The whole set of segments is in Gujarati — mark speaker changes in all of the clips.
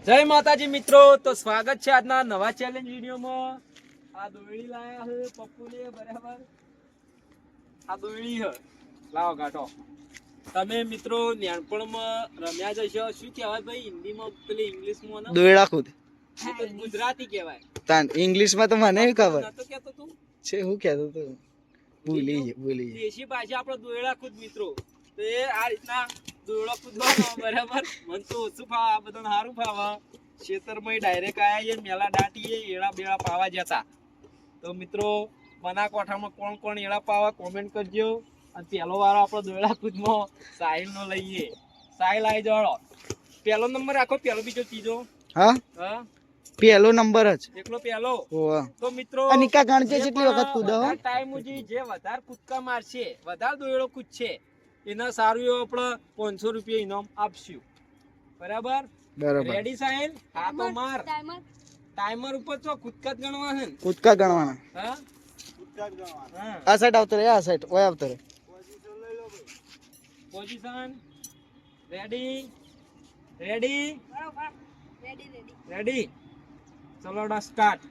Speaker 1: જય માતાજી મિત્રો, તો સ્વાગત છે આજના નવા ચેલેન્જ વિડીયોમાં। આ દોયડી લાયા છે પપ્પુને, બરાબર। આ દોયડી છે, લાવો ગાંઠો। તમે મિત્રો નાનપણમાં રમ્યા જશો, શું કહેવાય ભાઈ હિન્દીમાં, પેલી ઇંગ્લિશમાં ને
Speaker 2: દોયડા કૂદ
Speaker 1: તો ગુજરાતી કહેવાય।
Speaker 2: તાન ઇંગ્લિશમાં તો મને ખબર
Speaker 1: નતો કહેતો તું
Speaker 2: છે, હું કહેતો તો ભૂલી
Speaker 1: દેશી ભાષા આપણો દોયડા કૂદ મિત્રો। તો એ આ રીતના દોયડો કૂદવાનો, બરાબર। મન તો ઓછું ફાવે, આ બધાને સારું ફાવે। ખેતરમાં ડાયરેક્ટ આયા છે, મેલા દાટીએ એડા બેડા પાવા જતા। તો મિત્રો બનાસકાંઠામાં કોણ કોણ એડા પાવા કોમેન્ટ કરજો। અને પહેલો વારો આપણો દોયડા કૂદમાં સાહિલનો લઈએ। સાહિલ આવી જાઓ, પહેલો નંબર રાખો, પહેલો બીજો ત્રીજો।
Speaker 2: હા
Speaker 1: હા,
Speaker 2: પહેલો નંબર જ
Speaker 1: એકલો પહેલો।
Speaker 2: ઓવા
Speaker 1: તો મિત્રો
Speaker 2: અનિકા ગણજે કેટલી વખત કૂદો હો?
Speaker 1: ટાઈમ ઉજી જે વધારે કૂદકા મારશે, વધારે દોયડો કૂદશે, એના સારું એવું આપણે 500 રૂપિયા ઇનામ આપશું, બરાબર?
Speaker 2: બરાબર,
Speaker 1: રેડી સાહેલ? હા તો માર ટાઈમર ઉપર તો કૂદકા જ ગણવા છે ને?
Speaker 2: કૂદકા ગણવાના।
Speaker 1: હા, કૂદકા જ ગણવાના। હા,
Speaker 2: આ સાઈડ આવતો રે, આ સાઈડ ઓય આવતો રે।
Speaker 1: પોઝિશન લઈ લો ભાઈ, પોઝિશન રેડી રેડી બરાબર, રેડી ચલો ડા સ્ટાર્ટ।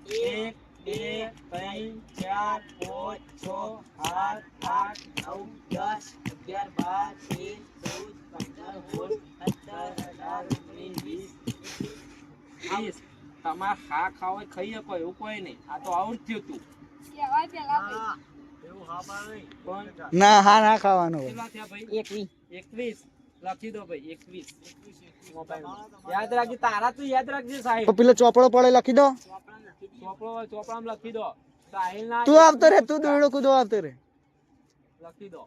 Speaker 1: 1 2 3 4 5 6 7 8 9 10 11 12 13 14 15 16 17 18 19 20 તમારે ખા ખાવા ખાઈ શકો એવું કોઈ નહીં, આ તો આઉટ થયું તું કેવાય પેલા એવું હા બા નહીં કોણ
Speaker 2: ના હા ના ખાવાનો
Speaker 1: કેટલા થયા ભાઈ? 21 લખી દો ભાઈ, 21 યાદ રાખી, તારા તું યાદ રાખજે સાહેબ।
Speaker 2: તો પેલો ચોપડો પડે લખી દો,
Speaker 1: ચોપડામાં લખી દો સાહિલ ના।
Speaker 2: તું આવતો રે, તું દોયડો કૂદો આવતો રે,
Speaker 1: લખી દો,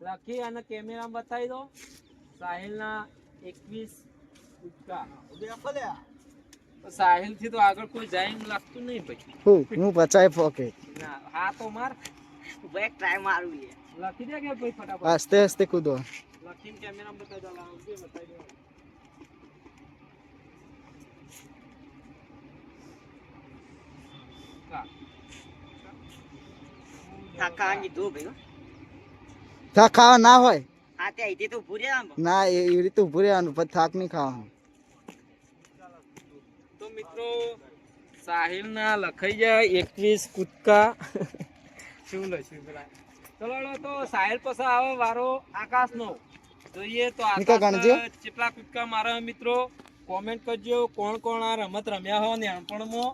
Speaker 1: લખી અને કેમેરામાં બતાવી દો સાહિલ ના 21 કૂદકા। સાહિલ થી તો આગળ કોઈ જાય એમ લાગતું નહીં ભાઈ।
Speaker 2: હું 50 પોકે
Speaker 1: ના હા તો માર બેક ટ્રાય મારું લે, લખી દે કે ભાઈ ફટાફટ,
Speaker 2: આસ્તે આસ્તે કૂદો।
Speaker 1: લખીને કેમેરામાં બતાવી દો, લાવજે બતાવી દો।
Speaker 2: થાક ખાવા ના હોય,
Speaker 1: ના
Speaker 2: એ રીતે ઉભું રહેવાનું, પછી થાક નહીં ખાવાનું।
Speaker 1: તો મિત્રો સાહિલ ના લખાઈ જાય 21 કૂદકા શું લખ્યું પેલા? ચલો તો સાહિલ પછી આવે વારો આકાશ નો, જોઈએ તો આકાશ કેટલા કૂદકા મારે મિત્રો કોમેન્ટ કરજો। કોણ કોણ આ રમત રમ્યા હો નાનપણમાં?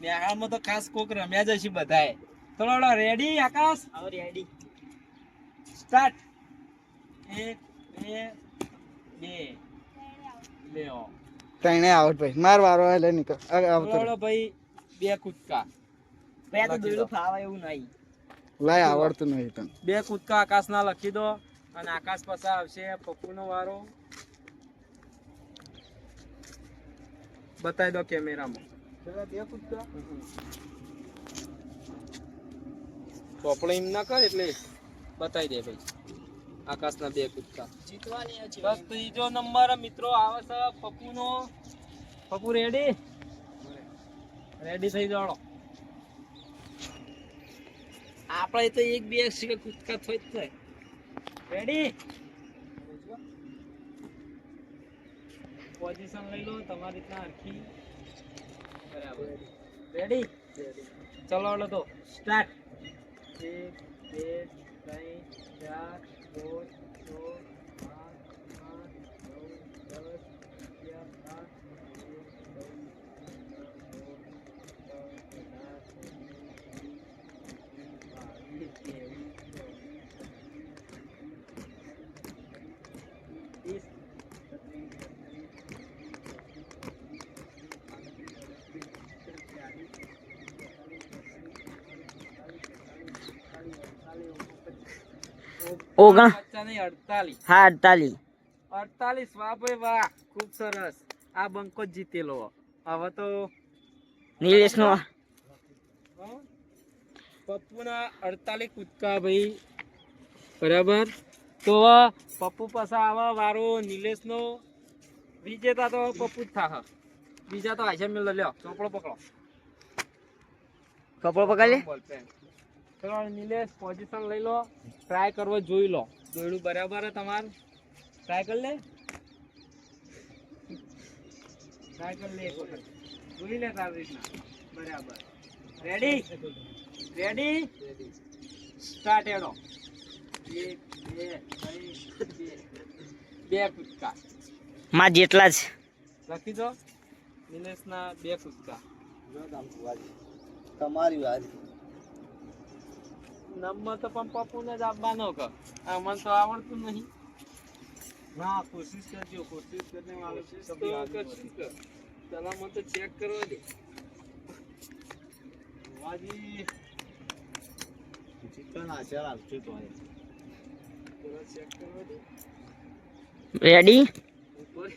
Speaker 1: નેહાળમાં તો ખાસ કોક રમ્યા જશે બધાએ। ચલો રેડી આકાશ? Ready start. 1 2 2 લ્યો
Speaker 2: તને આવડ ભાઈ, માર વારો એટલે નીકળ આવતો રે
Speaker 1: ભાઈ, 2 કૂદકા બે તો દોયડું ફાવે એવું નહીં,
Speaker 2: લાય આવડતું નહીં તને।
Speaker 1: 2 કૂદકા આકાશ ના લખી દો, અને આકાશ પછી આવશે પપ્પુ નો વારો, બતાવી દો કેમેરામાં। 2 કૂદકા ચોપડો એમ ના કર એટલે બતાવી દે ભાઈ, આકાશ ના 2 કૂદકા જીતવાની છે। બસ ત્રીજો નંબર મિત્રો આવે છે પપ્પુ નો। પપ્પુ રેડી? રેડી થઈ જાઓ। આપણે તો 1 2 કૂદકા થઈ જ થાય। રેડી? પોઝિશન લઈ લો તમારી રીતના હરખી, બરાબર રેડી? ચલો તો સ્ટાર્ટ। 1 2 3 4 5 6
Speaker 2: ઓગણ
Speaker 1: 48
Speaker 2: હા 48
Speaker 1: 48 વાહ ભાઈ વાહ, ખૂબ સરસ। આ બંકો જ જીતેલો। હવે તો
Speaker 2: નિલેશ નો
Speaker 1: પપ્પુના 48 કૂદકા ભાઈ, બરાબર। તો પપ્પુ પાસે આવે વારો નિલેશ નો। વિજેતા તો પપ્પુ જ થાહ, બીજા તો આશા મેળ લ્યો। ચોપડો પકડો,
Speaker 2: કપડો પકડી
Speaker 1: લે। ચલો નિલેશ પોઝિશન લઈ લો, ટ્રાય કરવો જોઈ લો, દોયડું બરાબર હે તમારે, ટ્રાય કરી લે। સાયકલ લે એક વખત જોઈ લે તારી રીતના બરાબર રેડી રેડી સ્ટાર્ટ એડો 1 2 3 બે કૂદકા
Speaker 3: માં જેટલા જ
Speaker 1: લખી દો નિલેશના 2 કૂદકા
Speaker 2: તમારી વાત
Speaker 1: નંબર તો પણ પપ્પુને જ આપવાનો કે મને તો આવડતું નહીં ના કોશિશ કરજો કોશિશ કરને વાળો કોશિશ તો કરશું કે ચલો મને તો ચેક કરવા દે વાજી ચિકન આચાર આવશે તો આય ચલો ચેક કરવા દે
Speaker 3: રેડી
Speaker 1: ઉપર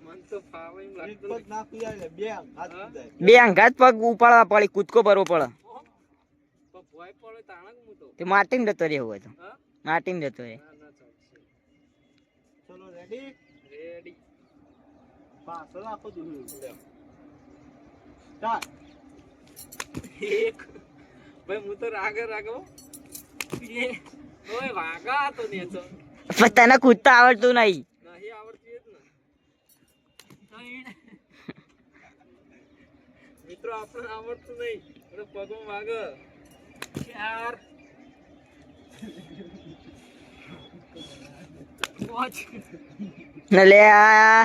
Speaker 1: મન તો ફાવે એમ લાગતું એક ના પીયા લે બે હાથ જાય
Speaker 3: બે અંગાત પગ ઉપાડવા પડે કૂદકો ભરવો પડે
Speaker 1: તો ભોય પડે તાણક હું તો
Speaker 3: તે માટીને જતો રહે હોય તો
Speaker 1: હા
Speaker 3: માટીને જતો રહે
Speaker 1: ના ના ચાલશે ચલો રેડી રેડી પાછળ આખો દૂર સ્ટાર્ટ એક ભાઈ હું તો રાગો એ ઓય વાગા તો ને તો
Speaker 3: પણ તને કૂદતા આવડતું નહીં
Speaker 1: નહીં આવડતું જ ને ત્રણ મિત્રો આપણે આવડતું નહીં એટલે પગો વાગ 4
Speaker 3: ને લે આ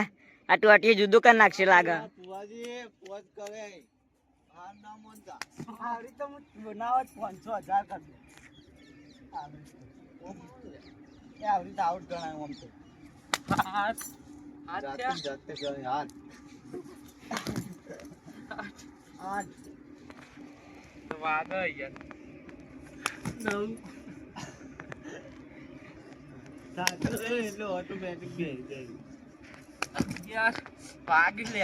Speaker 3: ટોટી જુદું કરી નાખશે લાગે
Speaker 2: ફુવાજી પોજ કરે હાર ના મોનતા આવડી તો બનાવત 500,000 કરી દે આવડી તો આઉટ ગણાય આમ તો
Speaker 1: હાથ
Speaker 2: જાતે ગણાય હાથ
Speaker 1: વાગ યાર 9
Speaker 2: એટલે ઓટોમેટિક બે
Speaker 1: યાર ભાગી લે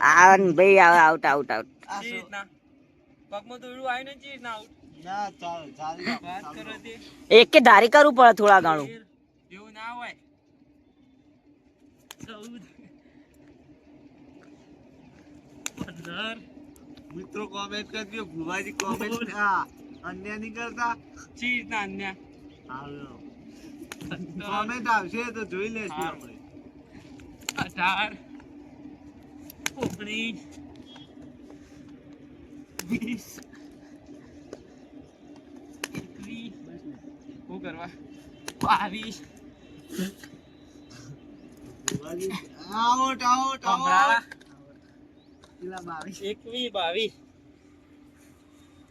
Speaker 3: આ ભાઈ આઉટ આઉટ આઉટ
Speaker 1: ચીજ ના પગમાં તો એડું આવ્યું ને ચીજ ના આઉટ
Speaker 2: ના ચાલ
Speaker 1: વાત કરો તે
Speaker 3: એક કે ધારી કરવું પડે થોડા ઘણું
Speaker 1: એવું ના હોય 14 15
Speaker 2: મિત્રો કોમેન્ટ કરજો ભુવાજી કોમેન્ટ હા અન્ય નહીં કરતા
Speaker 1: ચીજ ના અન્ય
Speaker 2: કોમેન્ટ આવશે તો જોઈ લેશું આપણે
Speaker 1: 18 19 20 શું કરવા 22
Speaker 2: આઉટ આઉટ
Speaker 1: ભમરા
Speaker 2: પેલા 22
Speaker 1: 21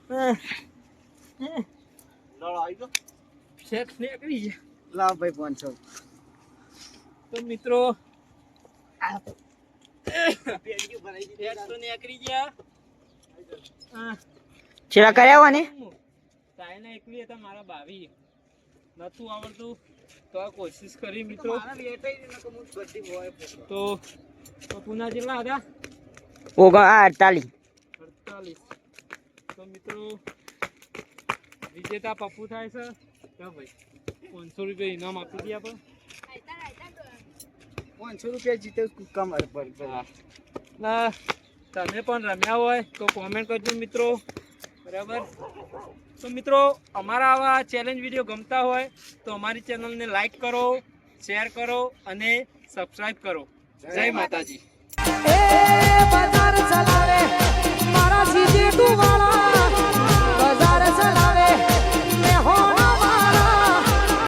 Speaker 1: 22
Speaker 2: લડો આવી ગયો
Speaker 1: શેખ નીકળી ગયા
Speaker 2: લાવ ભાઈ 500
Speaker 1: તો મિત્રો શેખ તો નીકળી ગયા
Speaker 3: છેલ્લા કર્યા હોય ને
Speaker 1: તાયના 21 હતા મારા 22 નતું આવડતું તો આ કોશિશ કરી મિત્રો તો પુના જેટલા હતા
Speaker 3: 48
Speaker 1: 48 તો મિત્રો વિજેતા પપ્પુ થાય છે તો ભાઈ 500 રૂપિયા ઇનામ આપી દઈએ આપણે
Speaker 2: 500 રૂપિયા જીતે કુક્કા મારે પર
Speaker 1: ના તમે પણ રમ્યા હોય તો કોમેન્ટ કરજો મિત્રો બરાબર તો મિત્રો અમારા આવા ચેલેન્જ વિડીયો ગમતા હોય તો અમારી ચેનલને લાઈક કરો શેર કરો અને સબસ્ક્રાઇબ કરો જય માતાજી
Speaker 4: એ બજાર ચલાવે મારા સીજે તું વાળા